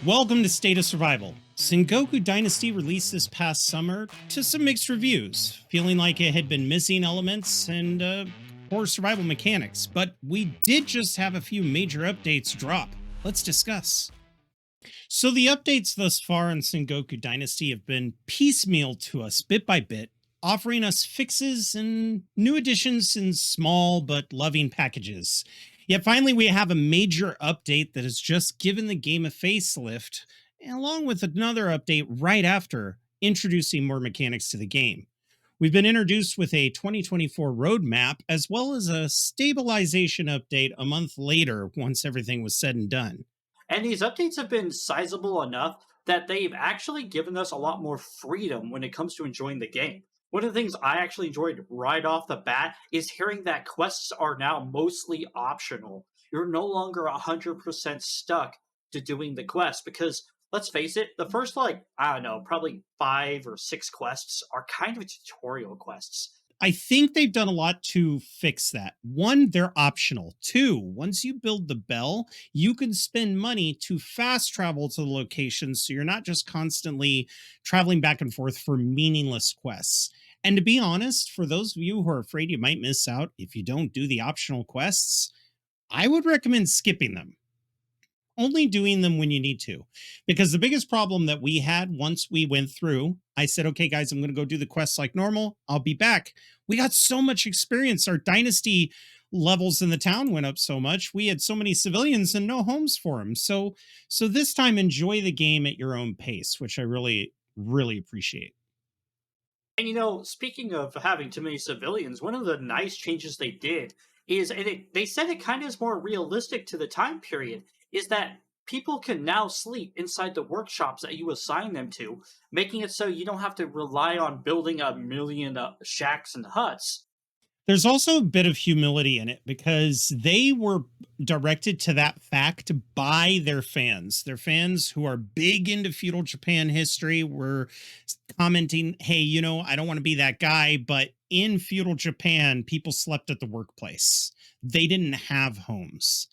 Welcome to State of Survival. Sengoku Dynasty released this past summer to some mixed reviews, feeling like it had been missing elements and poor survival mechanics, but we did just have a few major updates drop. Let's discuss. So the updates thus far on Sengoku Dynasty have been piecemeal to us bit by bit, offering us fixes and new additions in small but loving packages. Yet finally, we have a major update that has just given the game a facelift, along with another update right after, introducing more mechanics to the game. We've been introduced with a 2024 roadmap, as well as a stabilization update a month later once everything was said and done. And these updates have been sizable enough that they've actually given us a lot more freedom when it comes to enjoying the game. One of the things I actually enjoyed right off the bat is hearing that quests are now mostly optional. You're no longer 100% stuck to doing the quest because let's face it, the first, I don't know, probably 5 or 6 quests are kind of tutorial quests. I think they've done a lot to fix that. One, they're optional. Two, once you build the bell, you can spend money to fast travel to the location so you're not just constantly traveling back and forth for meaningless quests. And to be honest, for those of you who are afraid you might miss out if you don't do the optional quests, I would recommend skipping them, only doing them when you need to. Because the biggest problem that we had once we went through, I said, okay, guys, I'm going to go do the quests like normal. I'll be back. We got so much experience. Our dynasty levels in the town went up so much. We had so many civilians and no homes for them. So this time, enjoy the game at your own pace, which I really, really appreciate. And speaking of having too many civilians, one of the nice changes they did is, they said it kind of is more realistic to the time period, is that people can now sleep inside the workshops that you assign them to, making it so you don't have to rely on building a million shacks and huts. There's also a bit of humility in it because they were directed to that fact by their fans. Their fans who are big into feudal Japan history were commenting, hey, I don't want to be that guy, but in feudal Japan, people slept at the workplace. They didn't have homes.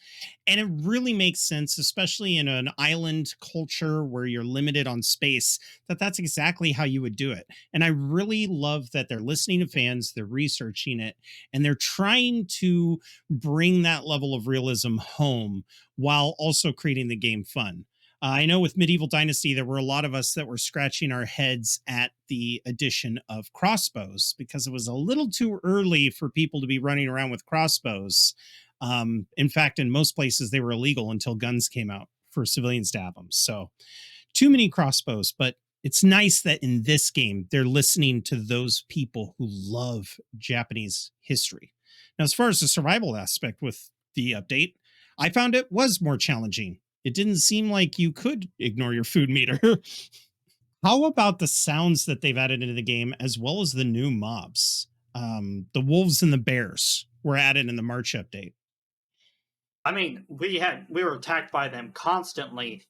And it really makes sense, especially in an island culture where you're limited on space, that that's exactly how you would do it. And I really love that they're listening to fans, they're researching it, and they're trying to bring that level of realism home while also creating the game fun. I know with Medieval Dynasty, there were a lot of us that were scratching our heads at the addition of crossbows because it was a little too early for people to be running around with crossbows. In fact, in most places, they were illegal until guns came out for civilians to have them. So, too many crossbows, but it's nice that in this game, they're listening to those people who love Japanese history. Now, as far as the survival aspect with the update, I found it was more challenging. It didn't seem like you could ignore your food meter. How about the sounds that they've added into the game, as well as the new mobs? The wolves and the bears were added in the March update. I mean, we were attacked by them constantly,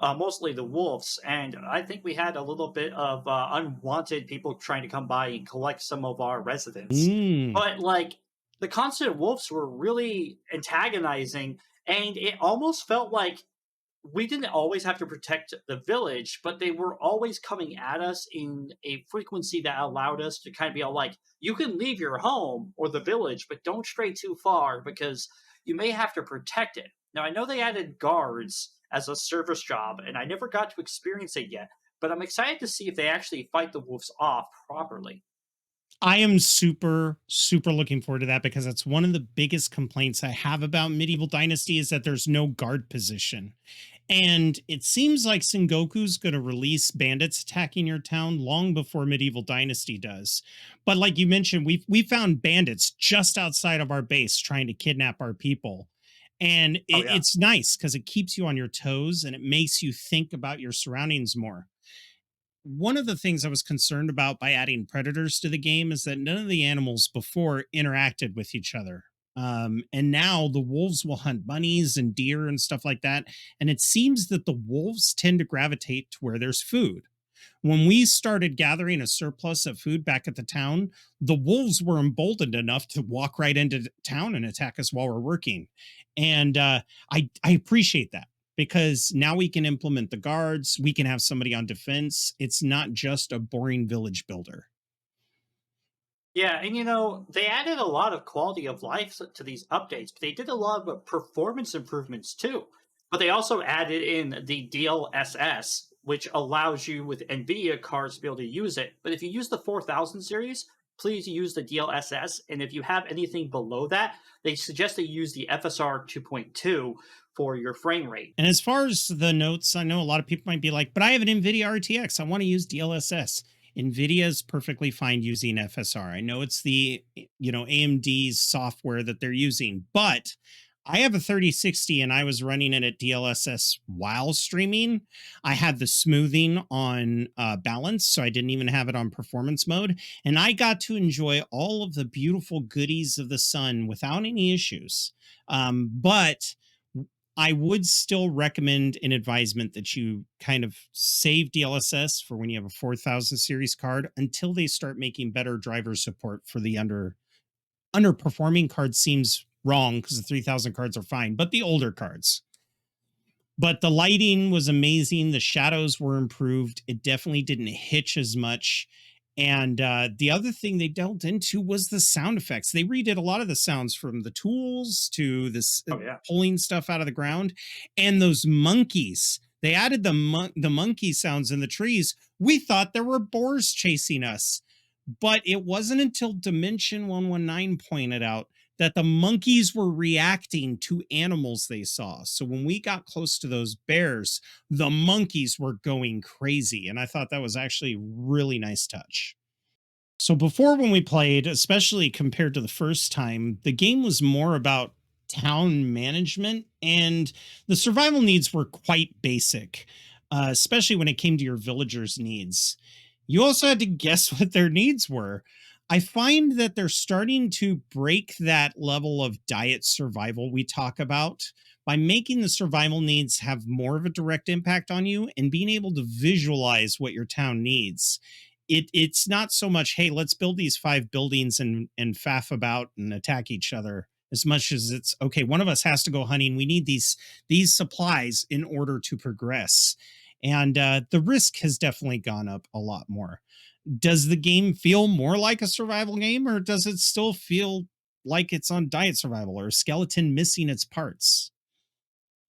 mostly the wolves, and I think we had a little bit of unwanted people trying to come by and collect some of our residents. Mm. But the constant wolves were really antagonizing, and it almost felt like we didn't always have to protect the village, but they were always coming at us in a frequency that allowed us to kind of be all like, you can leave your home or the village, but don't stray too far because you may have to protect it. Now, I know they added guards as a service job, and I never got to experience it yet, but I'm excited to see if they actually fight the wolves off properly. I am super, super looking forward to that because that's one of the biggest complaints I have about Medieval Dynasty is that there's no guard position. And it seems like Sengoku's going to release bandits attacking your town long before Medieval Dynasty does. But like you mentioned, we found bandits just outside of our base trying to kidnap our people. And Oh, yeah. it's nice because it keeps you on your toes and it makes you think about your surroundings more. One of the things I was concerned about by adding predators to the game is that none of the animals before interacted with each other. And now the wolves will hunt bunnies and deer and stuff like that. And it seems that the wolves tend to gravitate to where there's food. When we started gathering a surplus of food back at the town, the wolves were emboldened enough to walk right into town and attack us while we're working. And I appreciate that because now we can implement the guards, we can have somebody on defense. It's not just a boring village builder. Yeah, and they added a lot of quality of life to these updates, but they did a lot of performance improvements too. But they also added in the DLSS, which allows you with NVIDIA cards to be able to use it. But if you use the 4000 series, please use the DLSS. And if you have anything below that, they suggest that you use the FSR 2.2 for your frame rate. And as far as the notes, I know a lot of people might be like, but I have an NVIDIA RTX. I want to use DLSS. NVIDIA is perfectly fine using FSR. I know it's the, AMD's software that they're using, but I have a 3060 and I was running it at DLSS while streaming. I had the smoothing on balance, so I didn't even have it on performance mode. And I got to enjoy all of the beautiful goodies of the sun without any issues. But I would still recommend an advisement that you kind of save DLSS for when you have a 4000 series card until they start making better driver support for the underperforming cards. Seems wrong because the 3000 cards are fine, but the older cards. But the lighting was amazing. The shadows were improved. It definitely didn't hitch as much. And the other thing they delved into was the sound effects. They redid a lot of the sounds, from the tools to this Oh, yeah. pulling stuff out of the ground, and those monkeys. They added the monkey sounds in the trees. We thought there were boars chasing us, but it wasn't until Dimension 119 pointed out that the monkeys were reacting to animals they saw. So when we got close to those bears, the monkeys were going crazy. And I thought that was actually a really nice touch. So before, when we played, especially compared to the first time, the game was more about town management, and the survival needs were quite basic, especially when it came to your villagers' needs. You also had to guess what their needs were. I find that they're starting to break that level of diet survival we talk about by making the survival needs have more of a direct impact on you and being able to visualize what your town needs. It's not so much, hey, let's build these 5 buildings and faff about and attack each other, as much as it's, okay, one of us has to go hunting. We need these supplies in order to progress. And the risk has definitely gone up a lot more. Does the game feel more like a survival game, or does it still feel like it's on diet survival or a skeleton missing its parts?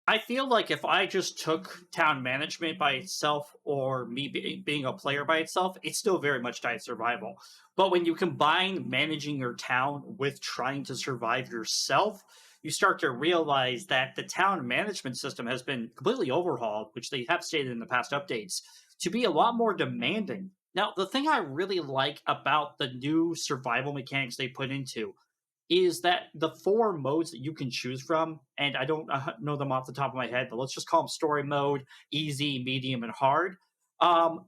I feel like if I just took town management by itself, or me being a player by itself, it's still very much diet survival. But when you combine managing your town with trying to survive yourself, you start to realize that the town management system has been completely overhauled, which they have stated in the past updates, to be a lot more demanding. Now, the thing I really like about the new survival mechanics they put into is that the 4 modes that you can choose from, and I don't know them off the top of my head, but let's just call them story mode, easy, medium, and hard.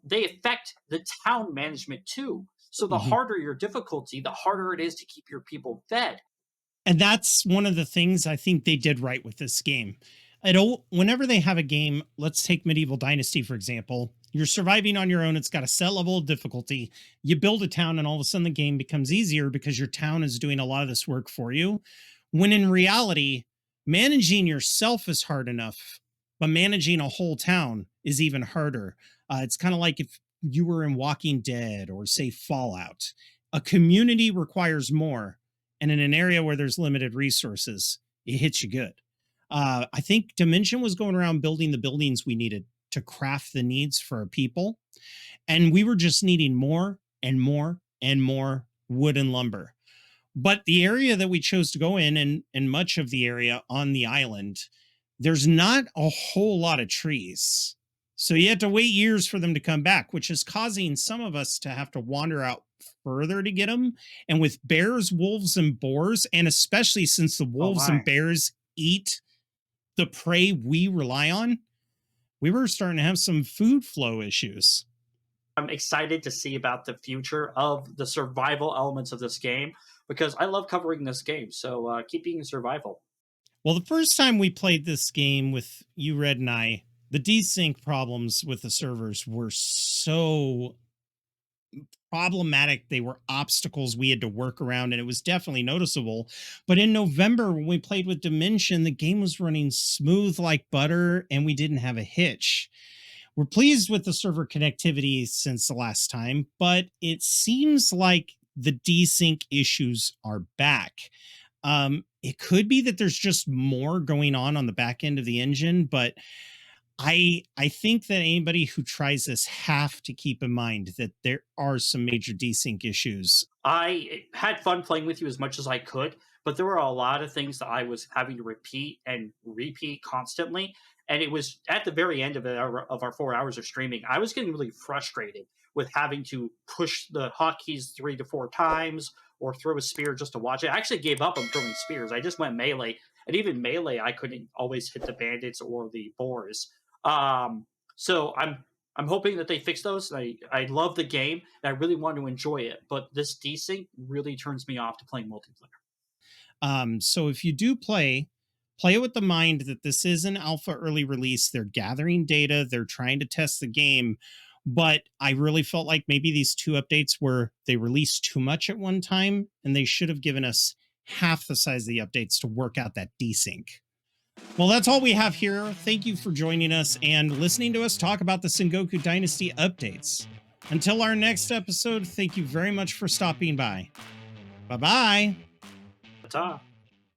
They affect the town management too. So the Mhm. harder your difficulty, the harder it is to keep your people fed. And that's one of the things I think they did right with this game. I don't, whenever they have a game, let's take Medieval Dynasty, for example, you're surviving on your own. It's got a set level of difficulty. You build a town, and all of a sudden the game becomes easier because your town is doing a lot of this work for you. When in reality, managing yourself is hard enough, but managing a whole town is even harder. It's kind of like if you were in Walking Dead or, say, Fallout. A community requires more, and in an area where there's limited resources, it hits you good. I think Dimension was going around building the buildings we needed to craft the needs for our people, and we were just needing more and more and more wood and lumber. But the area that we chose to go in, and much of the area on the island, there's not a whole lot of trees. So you had to wait years for them to come back, which is causing some of us to have to wander out further to get them. And with bears, wolves, and boars, and especially since the Oh wolves and my. bears eat the prey we rely on, we were starting to have some food flow issues. I'm excited to see about the future of the survival elements of this game because I love covering this game. So keep being survival. Well, the first time we played this game with you, Red, and I, the desync problems with the servers were so problematic. They were obstacles we had to work around, and it was definitely noticeable. But in November, when we played with Dimension, the game was running smooth like butter, and we didn't have a hitch. We're pleased with the server connectivity since the last time, but it seems like the desync issues are back. It could be that there's just more going on the back end of the engine, but I think that anybody who tries this have to keep in mind that there are some major desync issues. I had fun playing with you as much as I could, but there were a lot of things that I was having to repeat and repeat constantly. And it was at the very end of of our 4 hours of streaming, I was getting really frustrated with having to push the hotkeys 3 to 4 times or throw a spear just to watch it. I actually gave up on throwing spears. I just went melee, and even melee, I couldn't always hit the bandits or the boars. So I'm hoping that they fix those. I love the game and I really want to enjoy it, but this desync really turns me off to playing multiplayer. So if you do play it with the mind that this is an alpha early release. They're gathering data, they're trying to test the game. But I really felt like maybe these two updates were they released too much at one time, and they should have given us half the size of the updates to work out that desync. Well, that's all we have here. Thank you for joining us and listening to us talk about the Sengoku Dynasty updates. Until our next episode, thank you very much for stopping by. Bye bye. Ta.